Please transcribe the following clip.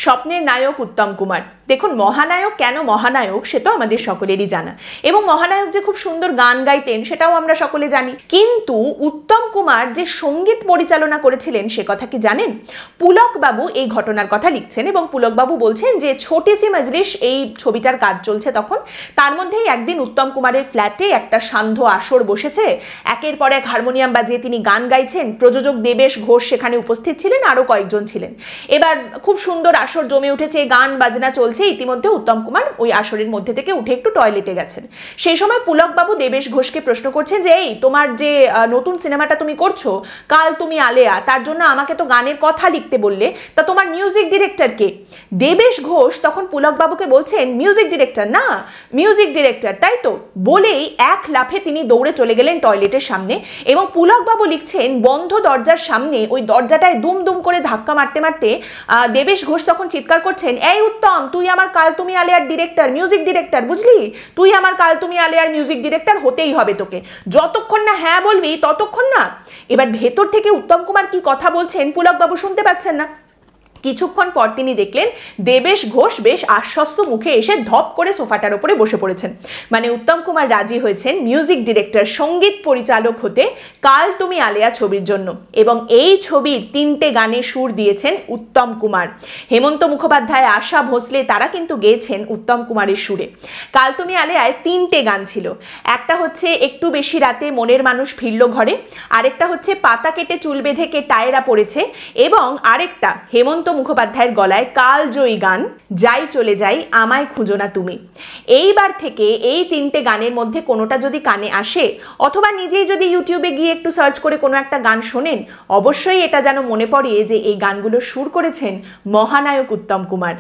স্বপ্নের নায়ক উত্তম কুমার। দেখুন, মহানায়ক কেন মহানায়ক সে তো আমাদের সকলেরই জানা, এবং মহানায়ক যে খুব সুন্দর গান গাইতেন সেটাও আমরা সকলে জানি। কিন্তু উত্তম কুমার যে সঙ্গীত পরিচালনা করেছিলেন সে কথা কি জানেন? পুলক বাবু এই ঘটনার কথা লিখছেন এবং পুলক বাবু বলছেন যে ছোটি সি মজলিস এই ছবিটার কাজ চলছে তখন, তার মধ্যেই একদিন উত্তম কুমারের ফ্ল্যাটে একটা সান্ধ্য আসর বসেছে, একের পর এক হারমোনিয়াম বাজিয়ে তিনি গান গাইছেন, প্রযোজক দেবেশ ঘোষ সেখানে উপস্থিত ছিলেন, আরো কয়েকজন ছিলেন। এবার খুব সুন্দর আসর জমে উঠেছে, গান বাজনা চলছে, ইতিমধ্যে উত্তম কুমার ওই আসরের মধ্যে থেকে উঠে একটু টয়লেটে গেছেন। সেই সময় পুলক বাবু দেবেশ ঘোষকে প্রশ্ন করছেন যে এই তোমার যে নতুন সিনেমাটা তুমি করছো কাল তুমি আলেয়া, তার জন্য আমাকে তো গানের কথা লিখতে বললে, তা তোমার মিউজিক ডিরেক্টর কে? দেবেশ ঘোষ তখন পুলক বাবুকে বলছেন মিউজিক ডিরেক্টর না, মিউজিক ডিরেক্টর তাই তো, বলেই এক লাফে তিনি দৌড়ে চলে গেলেন টয়লেটের সামনে। এবং পুলক বাবু লিখছেন বন্ধ দরজার সামনে ওই দরজাটায় দুম দুম করে ধাক্কা মারতে মারতে দেবেশ ঘোষ তখন চিৎকার করছেন, এই উত্তম, তুই আমার কাল তুমি আলেয়ার ডিরেক্টর, মিউজিক ডিরেক্টর, বুঝলি? তুই আমার কাল তুমি আলেয়ার মিউজিক ডিরেক্টর হতেই হবে তোকে, যতক্ষণ না হ্যাঁ বলবি ততক্ষণ না। এবার ভেতর থেকে উত্তম কুমার কি কথা বলছেন পুলক বাবু শুনতে পাচ্ছেন না। কিছুক্ষণ পর তিনি দেখলেন দেবেশ ঘোষ বেশ আশ্বস্ত মুখে এসে ধপ করে সোফাটার উপরে বসে পড়েছেন। মানে উত্তম কুমার রাজি হয়েছেন মিউজিক ডিরেক্টর, সঙ্গীত পরিচালক হতে কাল তুমি আলেয়া ছবির জন্য, এবং এই ছবির 3টে গানে সুর দিয়েছেন উত্তম কুমার। হেমন্ত মুখোপাধ্যায়, আশা ভোসলে তারা কিন্তু গেয়েছেন উত্তম কুমারের সুরে। কাল তুমি আলেয়ায় 3টে গান ছিল, একটা হচ্ছে একটু বেশি রাতে মনের মানুষ ফিরল ঘরে, আরেকটা হচ্ছে পাতা কেটে চুল বেঁধে কে টায়রা পড়েছে, এবং আরেকটা হেমন্ত মুখোপাধ্যায়ের গলায় কালজয়ী গান যাই চলে যাই আমায় খুঁজো না তুমি। এইবার থেকে এই 3টে গানের মধ্যে কোনোটা যদি কানে আসে, অথবা নিজেই যদি ইউটিউবে গিয়ে একটু সার্চ করে কোনো একটা গান শোনেন, অবশ্যই এটা যেন মনে পড়ে যে এই গানগুলো সুর করেছেন মহানায়ক উত্তম কুমার।